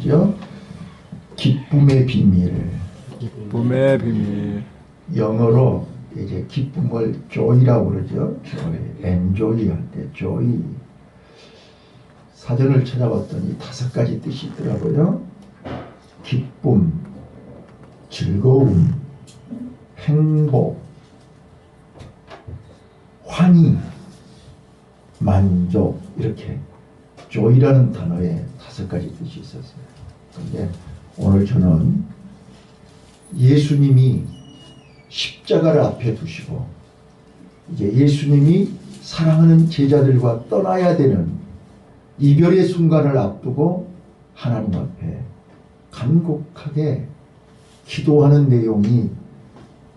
그러죠. 기쁨의 비밀. 기쁨의 비밀. 영어로 이제 기쁨을 joy라고 그러죠. joy, enjoy 할 때 joy. 사전을 찾아봤더니 5가지 뜻이 있더라고요. 기쁨, 즐거움, 행복, 환희, 만족, 이렇게 joy라는 단어에 5가지 뜻이 있었어요. 그런데 오늘 저는 예수님이 십자가를 앞에 두시고 이제 예수님이 사랑하는 제자들과 떠나야 되는 이별의 순간을 앞두고 하나님 앞에 간곡하게 기도하는 내용이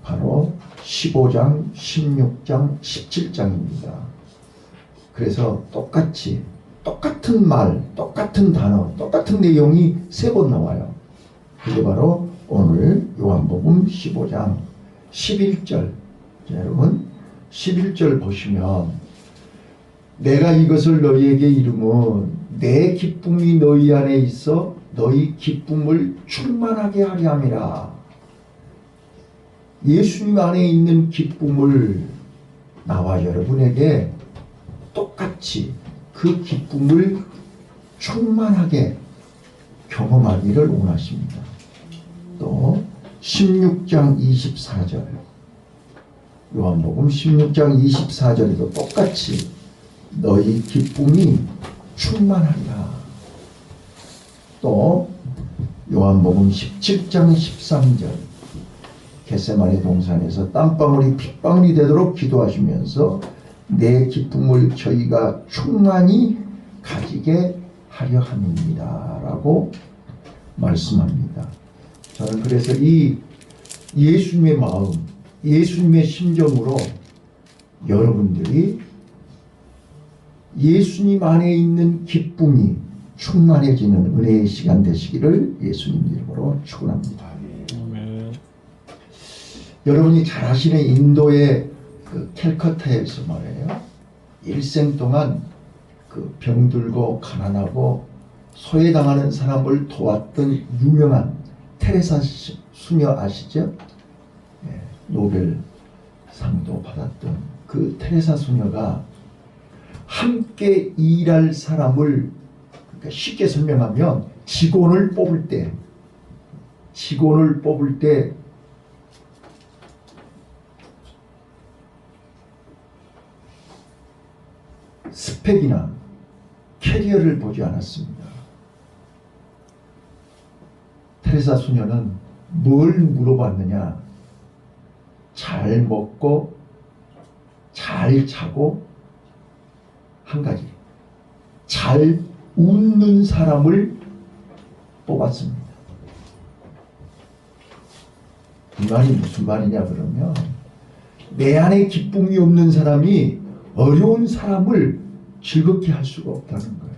바로 15장, 16장, 17장입니다. 그래서 똑같은 말, 똑같은 단어, 똑같은 내용이 3번 나와요. 그게 바로 오늘 요한복음 15장 11절. 자, 여러분 11절 보시면 내가 이것을 너희에게 이름은 내 기쁨이 너희 안에 있어 너희 기쁨을 충만하게 하려 함이라. 예수님 안에 있는 기쁨을 나와 여러분에게 똑같이 그 기쁨을 충만하게 경험하기를 원하십니다. 또 16장 24절 요한복음 16장 24절에도 똑같이 너희 기쁨이 충만하리라. 또 요한복음 17장 13절 겟세마네 동산에서 땀방울이 핏방울이 되도록 기도하시면서 내 기쁨을 저희가 충만히 가지게 하려 함입니다 라고 말씀합니다. 저는 그래서 이 예수님의 마음, 예수님의 심정으로 여러분들이 예수님 안에 있는 기쁨이 충만해지는 은혜의 시간 되시기를 예수님 이름으로 축원합니다. 아멘. 여러분이 잘 아시는 인도의 그 캘커타에서 말이에요. 일생 동안 그 병들고 가난하고 소외당하는 사람을 도왔던 유명한 테레사 수녀 아시죠? 네, 노벨상도 받았던 그 테레사 수녀가 함께 일할 사람을, 그러니까 쉽게 설명하면 직원을 뽑을 때 스펙이나 캐리어를 보지 않았습니다. 테레사 수녀는 뭘 물어봤느냐? 잘 먹고 잘 자고 한 가지, 잘 웃는 사람을 뽑았습니다. 이 말이 무슨 말이냐 그러면 내 안에 기쁨이 없는 사람이 어려운 사람을 즐겁게 할 수가 없다는 거예요.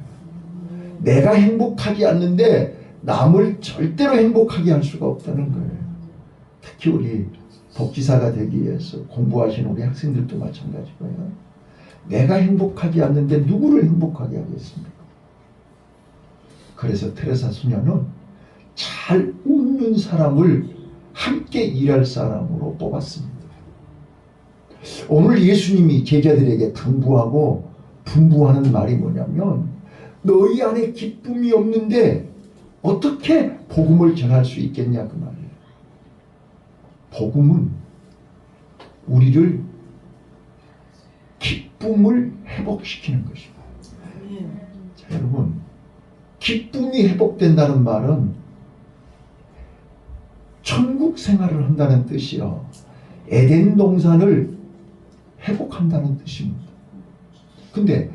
내가 행복하지 않는데 남을 절대로 행복하게 할 수가 없다는 거예요. 특히 우리 복지사가 되기 위해서 공부하시는 우리 학생들도 마찬가지고요. 내가 행복하지 않는데 누구를 행복하게 하겠습니까? 그래서 테레사 수녀는 잘 웃는 사람을 함께 일할 사람으로 뽑았습니다. 오늘 예수님이 제자들에게 당부하고 분부하는 말이 뭐냐면 너희 안에 기쁨이 없는데 어떻게 복음을 전할 수 있겠냐 그 말이에요. 복음은 우리를 기쁨을 회복시키는 것입니다. 자, 여러분 기쁨이 회복된다는 말은 천국 생활을 한다는 뜻이요. 에덴 동산을 회복한다는 뜻입니다. 근데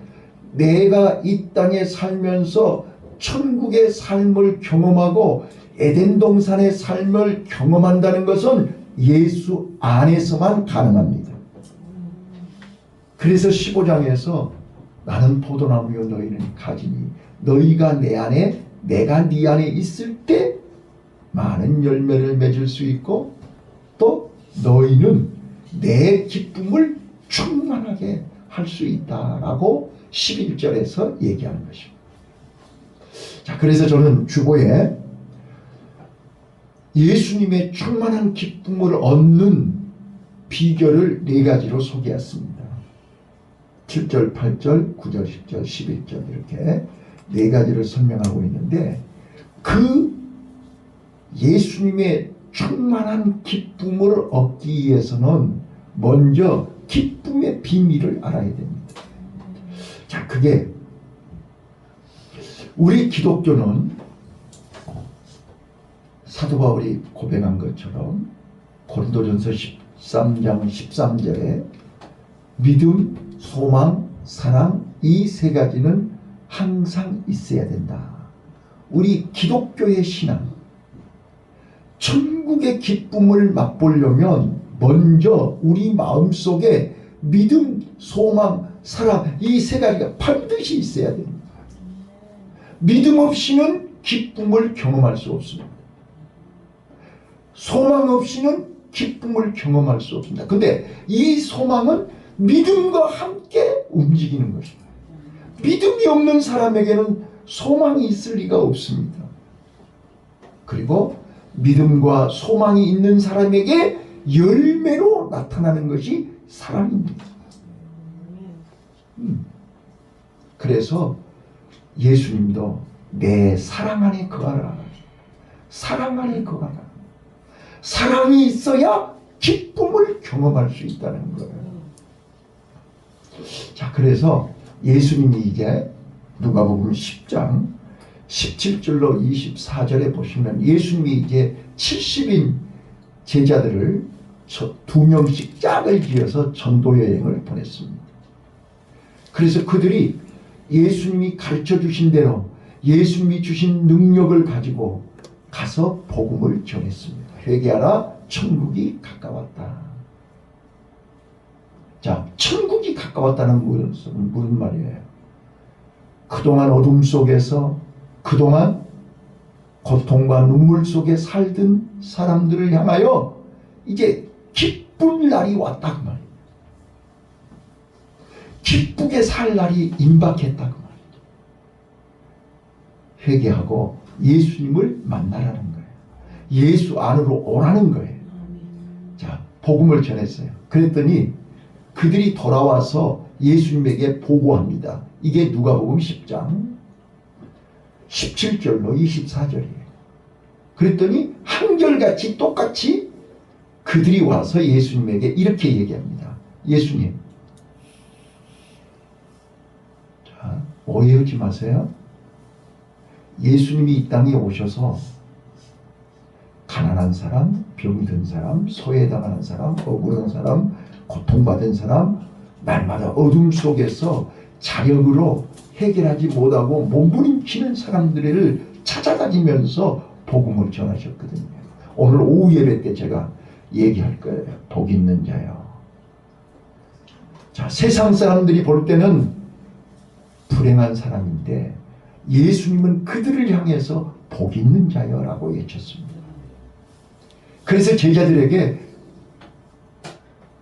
내가 이 땅에 살면서 천국의 삶을 경험하고 에덴 동산의 삶을 경험한다는 것은 예수 안에서만 가능합니다. 그래서 15장에서 나는 포도나무요 너희는 가지니 너희가 내 안에 내가 네 안에 있을 때 많은 열매를 맺을 수 있고 또 너희는 내 기쁨을 충만하게 할 수 있다라고 11절에서 얘기하는 것입니다. 자, 그래서 저는 주보에 예수님의 충만한 기쁨을 얻는 비결을 4가지로 소개했습니다. 7절, 8절, 9절, 10절, 11절 이렇게 4가지를 설명하고 있는데 그 예수님의 충만한 기쁨을 얻기 위해서는 먼저 기쁨의 비밀을 알아야 됩니다. 자, 그게 우리 기독교는 사도 바울이 고백한 것처럼 고린도전서 13장 13절에 믿음, 소망, 사랑 이 3가지는 항상 있어야 된다. 우리 기독교의 신앙, 천국의 기쁨을 맛보려면 먼저 우리 마음속에 믿음, 소망, 사랑 이 3가지가 반드시 있어야 됩니다. 믿음 없이는 기쁨을 경험할 수 없습니다. 소망 없이는 기쁨을 경험할 수 없습니다. 근데 이 소망은 믿음과 함께 움직이는 것입니다. 믿음이 없는 사람에게는 소망이 있을 리가 없습니다. 그리고 믿음과 소망이 있는 사람에게 열매로 나타나는 것이 사랑입니다. 그래서 예수님도 내 사랑 안에 거하라. 사랑 안에 거하라. 사랑이 있어야 기쁨을 경험할 수 있다는 거예요. 자, 그래서 예수님이 이제 누가복음 10장 17절로 24절에 보시면 예수님이 이제 70인 제자들을 2명씩 짝을 지어서 전도 여행을 보냈습니다. 그래서 그들이 예수님이 가르쳐 주신 대로 예수님이 주신 능력을 가지고 가서 복음을 전했습니다. 회개하라, 천국이 가까웠다. 자, 천국이 가까웠다는 무슨 말이에요? 그동안 어둠 속에서 그동안 고통과 눈물 속에 살던 사람들을 향하여 이제 기쁜 날이 왔다 그 말이에요. 기쁘게 살 날이 임박했다 그 말이에요. 회개하고 예수님을 만나라는 거예요. 예수 안으로 오라는 거예요. 자, 복음을 전했어요. 그랬더니 그들이 돌아와서 예수님에게 보고합니다. 이게 누가복음 10장 17절로 24절이에요. 그랬더니 한결같이 똑같이 그들이 와서 예수님에게 이렇게 얘기합니다. 예수님, 자, 오해하지 마세요. 예수님이 이 땅에 오셔서 가난한 사람, 병이 든 사람, 소외당하는 사람, 억울한 사람, 고통받은 사람, 날마다 어둠 속에서 자력으로 해결하지 못하고 몸부림치는 사람들을 찾아다니면서 복음을 전하셨거든요. 오늘 오후 예배 때 제가 얘기할 거예요. 복 있는 자요. 자, 세상 사람들이 볼 때는 불행한 사람인데 예수님은 그들을 향해서 복 있는 자요 라고 외쳤습니다. 그래서 제자들에게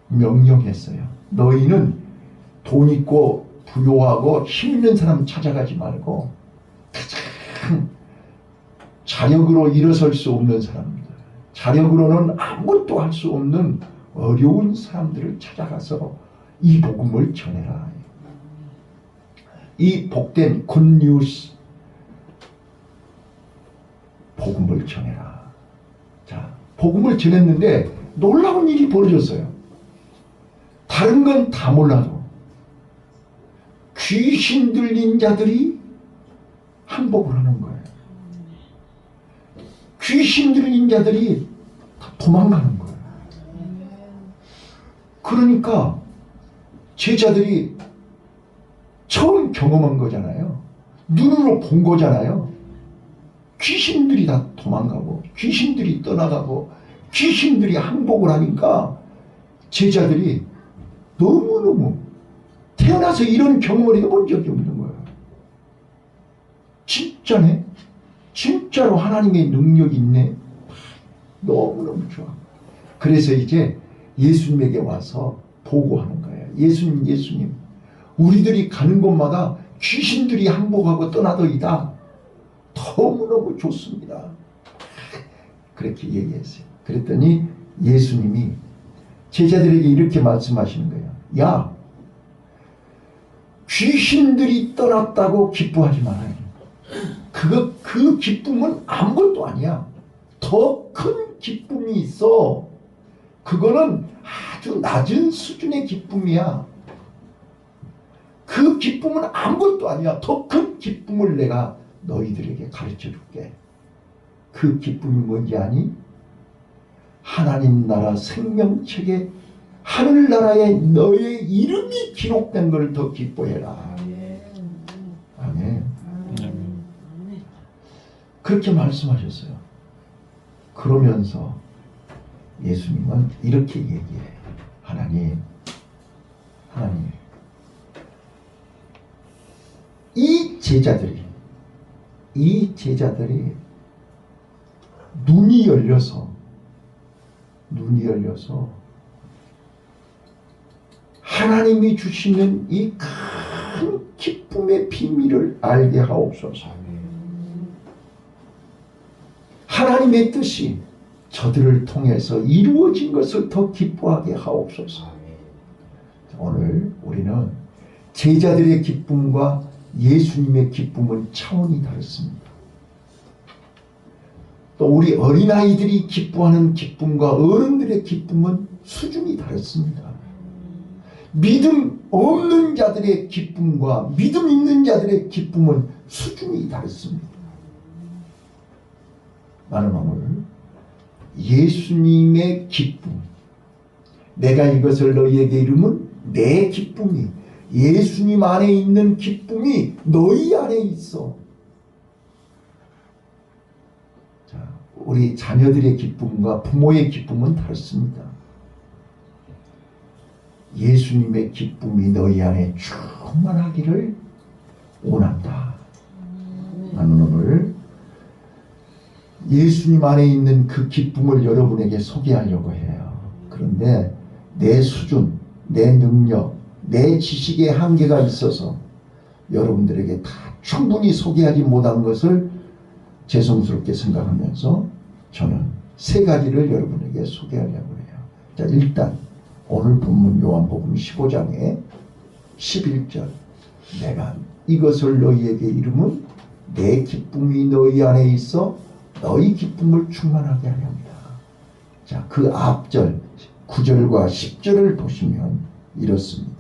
명령했어요. 너희는 돈 있고 부유하고 힘 있는 사람 찾아가지 말고 가장 자력으로 일어설 수 없는 사람들, 자력으로는 아무것도 할 수 없는 어려운 사람들을 찾아가서 이 복음을 전해라. 이 복된 굿뉴스 복음을 전해라. 자, 복음을 전했는데 놀라운 일이 벌어졌어요. 다른 건 다 몰라도 귀신 들린 자들이 항복을 하는 거예요. 귀신 들린 자들이 다 도망가는 거예요. 그러니까 제자들이 처음 경험한 거잖아요. 눈으로 본 거잖아요. 귀신들이 다 도망가고 귀신들이 떠나가고 귀신들이 항복을 하니까 제자들이 너무너무 태어나서 이런 경험을 해본 적이 없는 거예요. 진짜네? 진짜로 하나님의 능력이 있네? 너무너무 좋아. 그래서 이제 예수님에게 와서 보고하는 거예요. 예수님, 예수님, 우리들이 가는 곳마다 귀신들이 항복하고 떠나더이다. 더 너무너무 좋습니다. 그렇게 얘기했어요. 그랬더니 예수님이 제자들에게 이렇게 말씀하시는 거예요. 야, 귀신들이 떠났다고 기뻐하지 말아요. 그 기쁨은 아무것도 아니야. 더 큰 기쁨이 있어. 그거는 아주 낮은 수준의 기쁨이야. 그 기쁨은 아무것도 아니야. 더 큰 기쁨을 내가 너희들에게 가르쳐 줄게. 그 기쁨이 뭔지 아니? 하나님 나라 생명책에 하늘나라에 너의 이름이 기록된 걸 더 기뻐해라. 아멘. 그렇게 말씀하셨어요. 그러면서 예수님은 이렇게 얘기해요. 하나님, 이 제자들이 눈이 열려서 하나님이 주시는 이 큰 기쁨의 비밀을 알게 하옵소서. 하나님의 뜻이 저들을 통해서 이루어진 것을 더 기뻐하게 하옵소서. 오늘 우리는 제자들의 기쁨과 예수님의 기쁨은 차원이 다릅니다. 또 우리 어린아이들이 기뻐하는 기쁨과 어른들의 기쁨은 수준이 다릅니다. 믿음 없는 자들의 기쁨과 믿음 있는 자들의 기쁨은 수준이 다릅니다. 나는 오늘 예수님의 기쁨, 내가 이것을 너희에게 이르면 내 기쁨이, 예수님 안에 있는 기쁨이 너희 안에 있어. 자, 우리 자녀들의 기쁨과 부모의 기쁨은 다릅니다. 예수님의 기쁨이 너희 안에 충만하기를 원한다. 나는 오늘 예수님 안에 있는 그 기쁨을 여러분에게 소개하려고 해요. 그런데 내 수준, 내 능력, 내 지식의 한계가 있어서 여러분들에게 다 충분히 소개하지 못한 것을 죄송스럽게 생각하면서 저는 3가지를 여러분에게 소개하려고 해요. 자, 일단 오늘 본문 요한복음 15장에 11절, 내가 이것을 너희에게 이르면 내 기쁨이 너희 안에 있어 너희 기쁨을 충만하게 하렵니다. 자, 그 앞절 9절과 10절을 보시면 이렇습니다.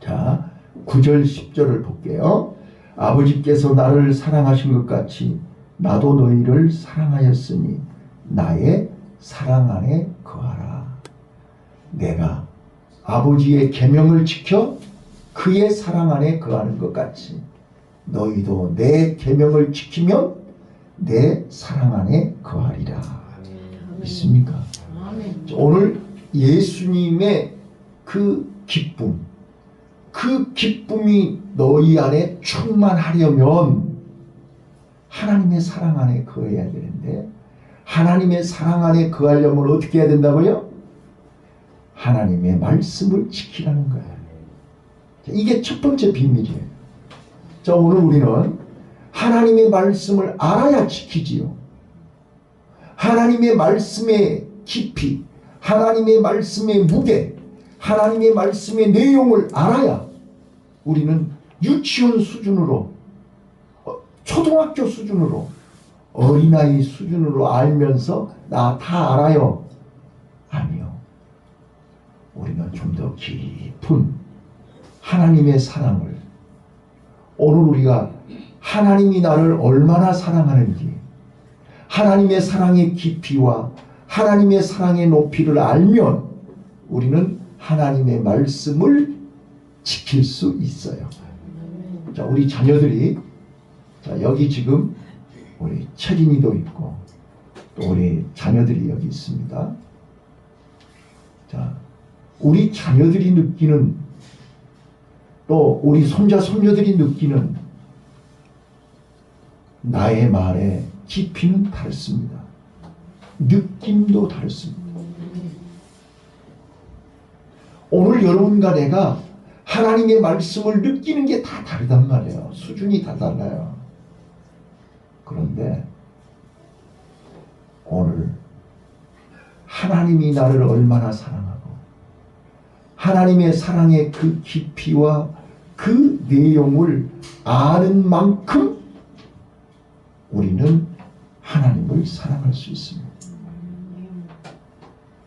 자, 9절 10절을 볼게요. 아버지께서 나를 사랑하신 것 같이 나도 너희를 사랑하였으니 나의 사랑 안에 거하라. 내가 아버지의 계명을 지켜 그의 사랑 안에 거하는 것 같이 너희도 내 계명을 지키면 내 사랑 안에 거하리라. 믿습니까? 오늘 예수님의 그 기쁨, 그 기쁨이 너희 안에 충만하려면 하나님의 사랑 안에 거해야 되는데, 하나님의 사랑 안에 거하려면 어떻게 해야 된다고요? 하나님의 말씀을 지키라는 거예요. 이게 첫 번째 비밀이에요. 자, 오늘 우리는 하나님의 말씀을 알아야 지키지요. 하나님의 말씀의 깊이, 하나님의 말씀의 무게, 하나님의 말씀의 내용을 알아야 우리는 유치원 수준으로, 초등학교 수준으로, 어린아이 수준으로 알면서 나 다 알아요. 아니요. 우리는 좀 더 깊은 하나님의 사랑을, 오늘 우리가 하나님이 나를 얼마나 사랑하는지, 하나님의 사랑의 깊이와 하나님의 사랑의 높이를 알면 우리는 하나님의 말씀을 지킬 수 있어요. 자, 우리 자녀들이, 자, 여기 지금 우리 철인이도 있고 또 우리 자녀들이 여기 있습니다. 자, 우리 자녀들이 느끼는, 또 우리 손자 손녀들이 느끼는 나의 말의 깊이는 다릅니다. 느낌도 다릅니다. 오늘 여러분과 내가 하나님의 말씀을 느끼는 게 다 다르단 말이에요. 수준이 다 달라요. 그런데 오늘 하나님이 나를 얼마나 사랑하고 하나님의 사랑의 그 깊이와 그 내용을 아는 만큼 우리는 하나님을 사랑할 수 있습니다.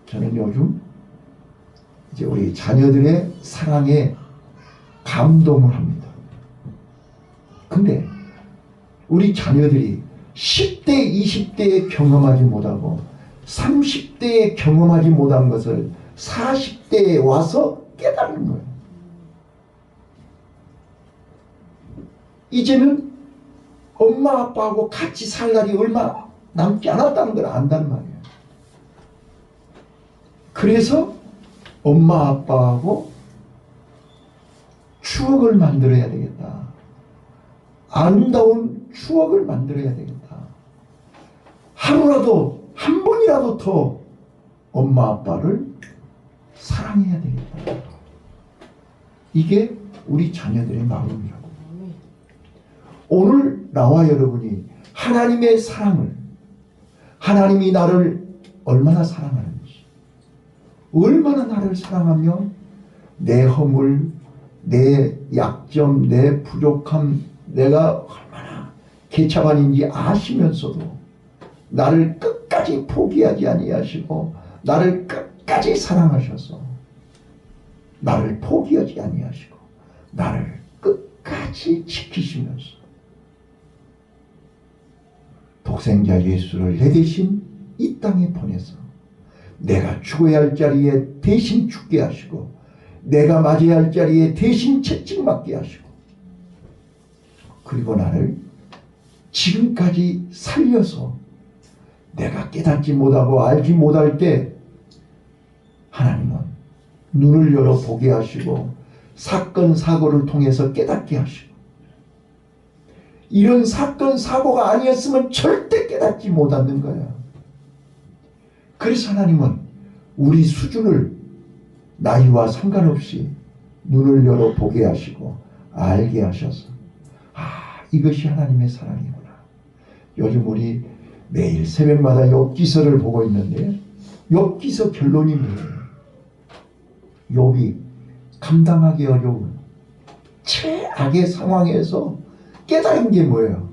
저는 요즘 이제 우리 자녀들의 사랑에 감동을 합니다. 근데 우리 자녀들이 10대, 20대에 경험하지 못하고 30대에 경험하지 못한 것을 40대에 와서 깨달은 거예요. 이제는 엄마 아빠하고 같이 살 날이 얼마 남지 않았다는 걸 안단 말이에요. 그래서 엄마 아빠하고 추억을 만들어야 되겠다. 아름다운 추억을 만들어야 되겠다. 하루라도 한 번이라도 더 엄마 아빠를 사랑해야 되겠다. 이게 우리 자녀들의 마음이라고. 오늘 나와 여러분이 하나님의 사랑을, 하나님이 나를 얼마나 사랑하는지, 얼마나 나를 사랑하며 내 허물, 내 약점, 내 부족함, 내가 얼마나 개차반인지 아시면서도 나를 끝까지 포기하지 아니하시고 나를 끝까지 사랑하셔서 나를 포기하지 아니하시고 나를 끝까지 지키시면서 독생자 예수를 내 대신 이 땅에 보내서 내가 죽어야 할 자리에 대신 죽게 하시고 내가 맞아야 할 자리에 대신 채찍 맞게 하시고 그리고 나를 지금까지 살려서 내가 깨닫지 못하고 알지 못할 때 하나님은 눈을 열어 보게 하시고 사건 사고를 통해서 깨닫게 하시고 이런 사건 사고가 아니었으면 절대 깨닫지 못하는 거야. 그래서 하나님은 우리 수준을 나이와 상관없이 눈을 열어 보게 하시고 알게 하셔서 이것이 하나님의 사랑이구나. 요즘 우리 매일 새벽마다 욥기서를 보고 있는데 욥기서 결론이 뭐예요? 욥이 감당하기 어려운 최악의 상황에서 깨달은 게 뭐예요?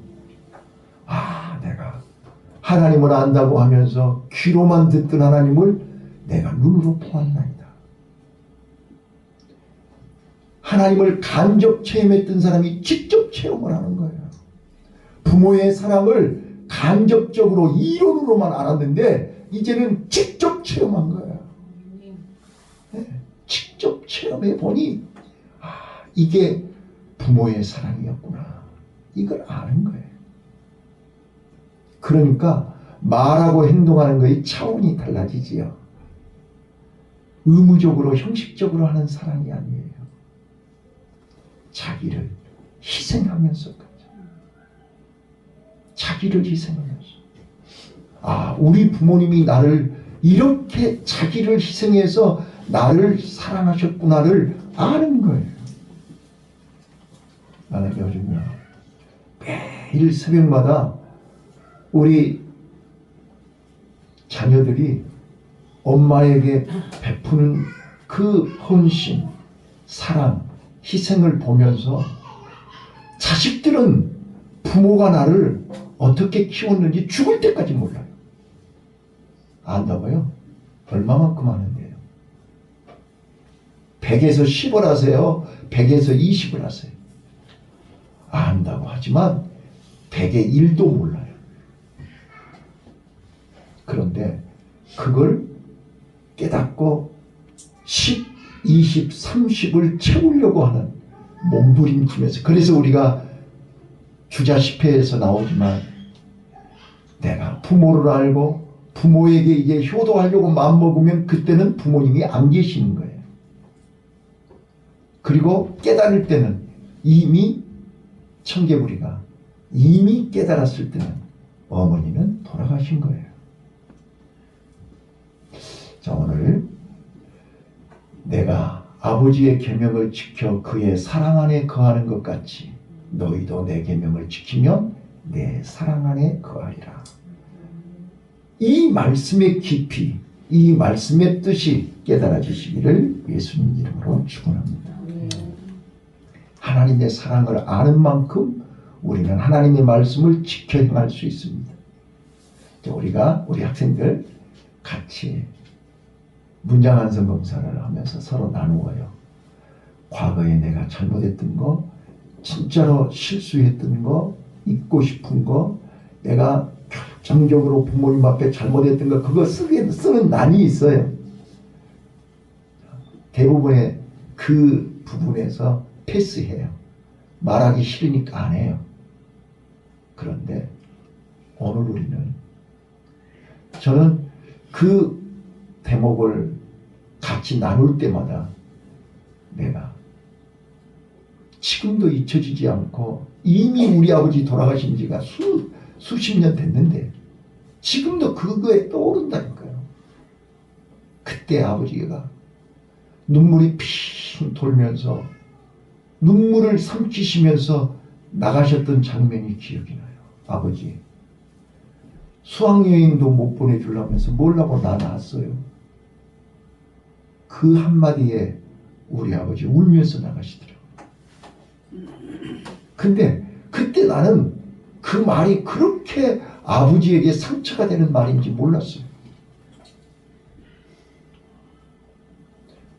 내가 하나님을 안다고 하면서 귀로만 듣던 하나님을 내가 눈으로 보았나이다. 하나님을 간접 체험했던 사람이 직접 체험을 하는 거예요. 부모의 사랑을 간접적으로 이론으로만 알았는데 이제는 직접 체험한 거예요. 네, 직접 체험해 보니 이게 부모의 사랑이었구나. 이걸 아는 거예요. 그러니까 말하고 행동하는 것이 차원이 달라지지요. 의무적으로 형식적으로 하는 사랑이 아니에요. 자기를 희생하면서까지. 자기를 희생하면서. 우리 부모님이 나를 이렇게 자기를 희생해서 나를 사랑하셨구나를 아는 거예요. 나는 요즘요 매일 새벽마다 우리 자녀들이 엄마에게 베푸는 그 헌신, 사랑, 희생을 보면서 자식들은 부모가 나를 어떻게 키웠는지 죽을 때까지 몰라요. 안다고요? 얼마만큼 아는데요? 100에서 10을 하세요? 100에서 20을 하세요? 안다고 하지만 100의 1도 몰라요. 그런데 그걸 깨닫고 10, 20, 30을 채우려고 하는 몸부림치면서 그래서 우리가 주자 10회에서 나오지만 내가 부모를 알고 부모에게 이제 효도하려고 마음먹으면 그때는 부모님이 안 계시는 거예요. 그리고 깨달을 때는 이미 청개구리가 이미 깨달았을 때는 어머니는 돌아가신 거예요. 자, 오늘 내가 아버지의 계명을 지켜 그의 사랑 안에 거하는 것 같이 너희도 내 계명을 지키면 내 사랑 안에 거하리라. 이 말씀의 깊이, 이 말씀의 뜻이 깨달아지시기를 예수님 이름으로 축원합니다. 하나님의 사랑을 아는 만큼 우리는 하나님의 말씀을 지켜 행할 수 있습니다. 우리가 우리 학생들 같이 문장완성 검사를 하면서 서로 나누어요. 과거에 내가 잘못했던 거, 진짜로 실수했던 거, 잊고 싶은 거, 내가 결정적으로 부모님 앞에 잘못했던 거, 그거 쓰는 난이 있어요. 대부분의 그 부분에서 패스해요. 말하기 싫으니까 안 해요. 그런데 오늘 우리는, 저는 그 대목을 같이 나눌 때마다 내가 지금도 잊혀지지 않고, 이미 우리 아버지 돌아가신 지가 수십 년 됐는데 지금도 그거에 떠오른다니까요. 그때 아버지가 눈물이 핑 돌면서 눈물을 삼키시면서 나가셨던 장면이 기억이 나요. 아버지 수학여행도 못 보내주려면서 뭘 하고 나왔어요. 그 한마디에 우리 아버지 울면서 나가시더라고요. 근데 그때 나는 그 말이 그렇게 아버지에게 상처가 되는 말인지 몰랐어요.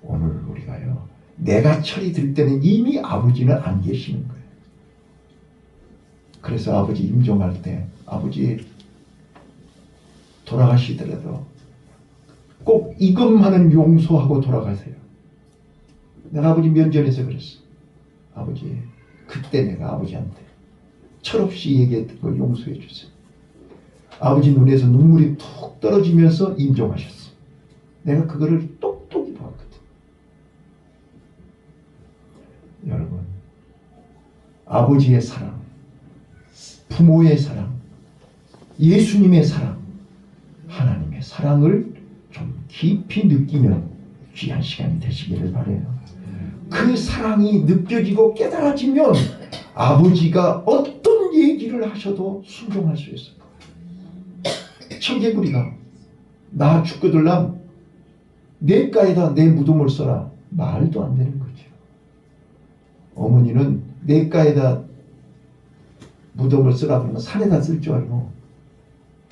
오늘 우리가요, 내가 철이 들 때는 이미 아버지는 안 계시는 거예요. 그래서 아버지 임종할 때, 아버지 돌아가시더라도 꼭 이것만은 용서하고 돌아가세요. 내가 아버지 면전에서 그랬어. 아버지, 그때 내가 아버지한테 철없이 얘기했던 걸 용서해 주세요. 아버지 눈에서 눈물이 툭 떨어지면서 임종하셨어. 내가 그거를 똑똑히 보았거든. 여러분, 아버지의 사랑, 부모의 사랑, 예수님의 사랑, 하나님의 사랑을 좀 깊이 느끼는 귀한 시간이 되시기를 바라요. 그 사랑이 느껴지고 깨달아지면 아버지가 어떤 얘기를 하셔도 순종할 수 있어요. 청개구리가 나 죽거들랑 냇가에다 내 무덤을 써라. 말도 안 되는 거죠. 어머니는 냇가에다 무덤을 쓰라 그러면 산에다 쓸 줄 알고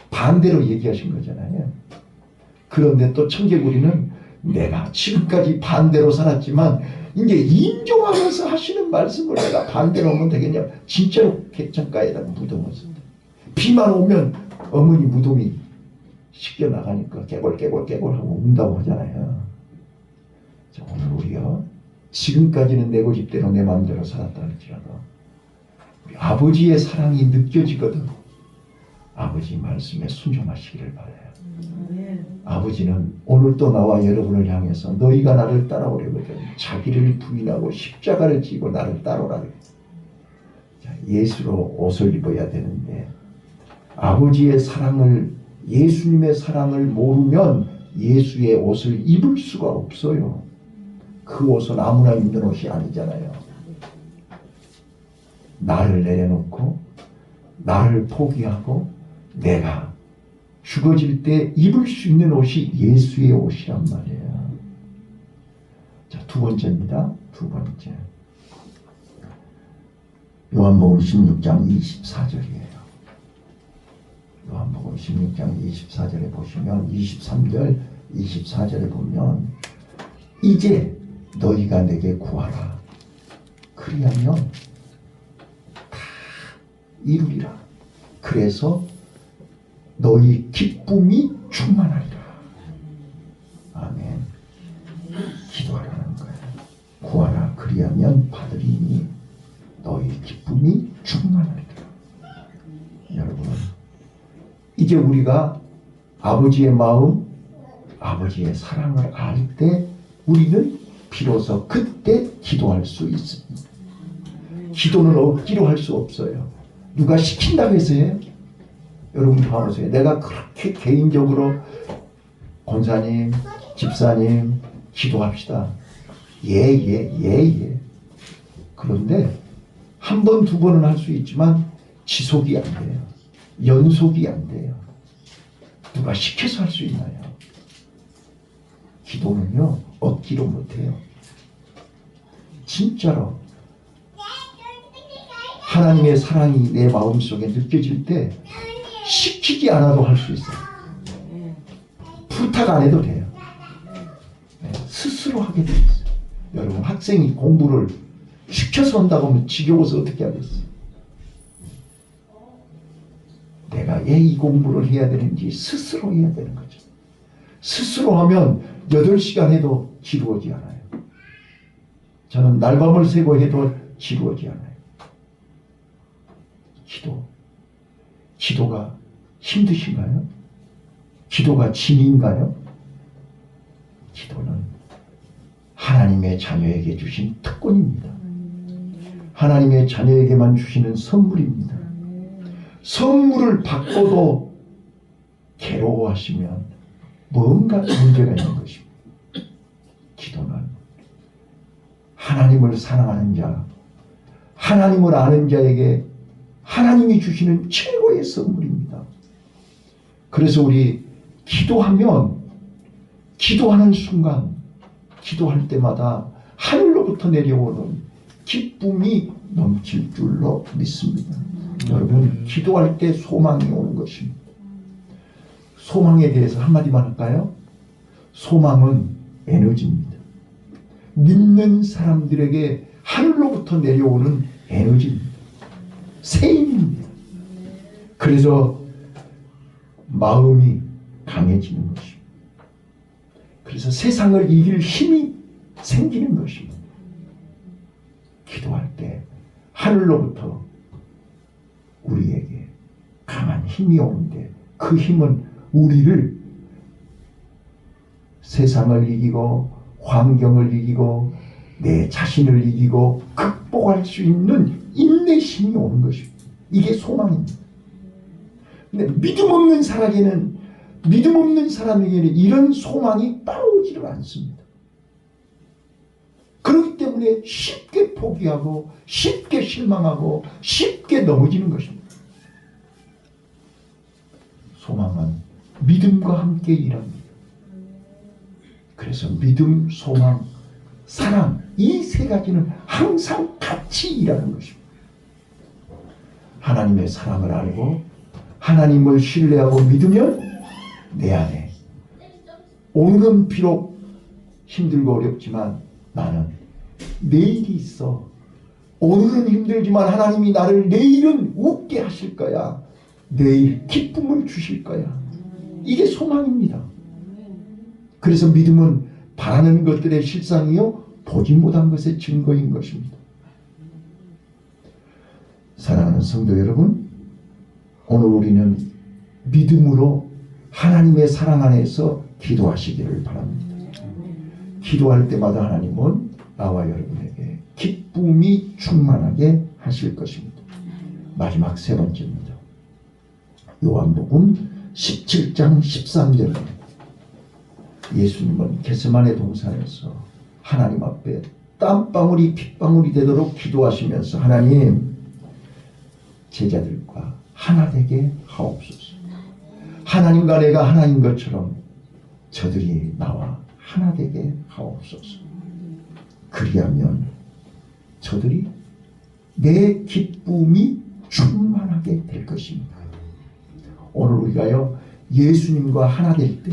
반대로 얘기하신 거잖아요. 그런데 또 청개구리는 내가 지금까지 반대로 살았지만 이제 인정하면서 하시는 말씀을 내가 반대로 하면 되겠냐. 진짜로 갯장가에다 무덤을 쓴다. 비만 오면 어머니 무덤이 씻겨 나가니까 깨골 하고 운다고 하잖아요. 자, 오늘 우리요, 지금까지는 내 고집대로 내 마음대로 살았다 할지라도 우리 아버지의 사랑이 느껴지거든. 아버지 말씀에 순종하시기를 바라요. 아버지는 오늘도 나와 여러분을 향해서 너희가 나를 따라오려거든 자기를 부인하고 십자가를 지고 나를 따라오라. 자, 예수로 옷을 입어야 되는데 아버지의 사랑을, 예수님의 사랑을 모르면 예수의 옷을 입을 수가 없어요. 그 옷은 아무나 입는 옷이 아니잖아요. 나를 내려놓고 나를 포기하고 내가 죽어질 때 입을 수 있는 옷이 예수의 옷이란 말이에요. 자, 두 번째입니다. 두 번째. 요한복음 16장 24절이에요. 요한복음 16장 24절에 보시면 23절, 24절에 보면 이제 너희가 내게 구하라. 그리하면 다 이루리라. 그래서 너희 기쁨이 충만하리라. 아멘. 기도하라는 거예요. 구하라. 그리하면 받으리니 너희 기쁨이 충만하리라. 여러분, 이제 우리가 아버지의 마음, 아버지의 사랑을 알 때 우리는 비로소 그때 기도할 수 있습니다. 기도는 억지로 할 수 없어요. 누가 시킨다고 해서요? 여러분 봐보세요. 내가 그렇게 개인적으로 권사님, 집사님 기도합시다. 예. 그런데 한 번, 두 번은 할 수 있지만 지속이 안 돼요. 연속이 안 돼요. 누가 시켜서 할 수 있나요? 기도는요, 얻기로 못해요. 진짜로 하나님의 사랑이 내 마음속에 느껴질 때 시키지 않아도 할 수 있어요. 부탁 안 해도 돼요. 네, 스스로 하게 돼 있어요. 여러분, 학생이 공부를 시켜서 한다고 하면 지겨워서 어떻게 하겠어요? 내가 왜 이 공부를 해야 되는지 스스로 해야 되는 거죠. 스스로 하면 8시간 해도 지루하지 않아요. 저는 날밤을 새고 해도 지루하지 않아요. 기도가 힘드신가요? 기도가 진인가요? 기도는 하나님의 자녀에게 주신 특권입니다. 하나님의 자녀에게만 주시는 선물입니다. 선물을 받고도 괴로워하시면 뭔가 문제가 있는 것입니다. 기도는 하나님을 사랑하는 자, 하나님을 아는 자에게 하나님이 주시는 최고의 선물입니다. 그래서 우리 기도하면, 기도하는 순간, 기도할 때마다 하늘로부터 내려오는 기쁨이 넘칠 줄로 믿습니다. 여러분, 기도할 때 소망이 오는 것입니다. 소망에 대해서 한마디만 할까요? 소망은 에너지입니다. 믿는 사람들에게 하늘로부터 내려오는 에너지입니다. 새 힘입니다. 그래서 마음이 강해지는 것입니다. 그래서 세상을 이길 힘이 생기는 것입니다. 기도할 때 하늘로부터 우리에게 강한 힘이 오는데, 그 힘은 우리를 세상을 이기고 환경을 이기고 내 자신을 이기고 극복할 수 있는 인내심이 오는 것입니다. 이게 소망입니다. 근데 믿음 없는 사람에게는 이런 소망이 따라오지를 않습니다. 그렇기 때문에 쉽게 포기하고 쉽게 실망하고 쉽게 넘어지는 것입니다. 소망은 믿음과 함께 일합니다. 그래서 믿음, 소망, 사랑, 이 세 가지는 항상 같이 일하는 것입니다. 하나님의 사랑을 알고 하나님을 신뢰하고 믿으면 내 안에 오늘은 비록 힘들고 어렵지만 나는 내일이 있어. 오늘은 힘들지만 하나님이 나를 내일은 웃게 하실 거야. 내일 기쁨을 주실 거야. 이게 소망입니다. 그래서 믿음은 바라는 것들의 실상이요 보지 못한 것의 증거인 것입니다. 사랑하는 성도 여러분, 오늘 우리는 믿음으로 하나님의 사랑 안에서 기도하시기를 바랍니다. 기도할 때마다 하나님은 나와 여러분에게 기쁨이 충만하게 하실 것입니다. 마지막 세 번째입니다. 요한복음 17장 13절, 예수님은 겟세마네 동산에서 하나님 앞에 땀방울이 핏방울이 되도록 기도하시면서 하나님, 제자들과 하나 되게 하옵소서. 하나님과 내가 하나인 것처럼 저들이 나와 하나 되게 하옵소서. 그리하면 저들이 내 기쁨이 충만하게 될 것입니다. 오늘 우리가요 예수님과 하나 될 때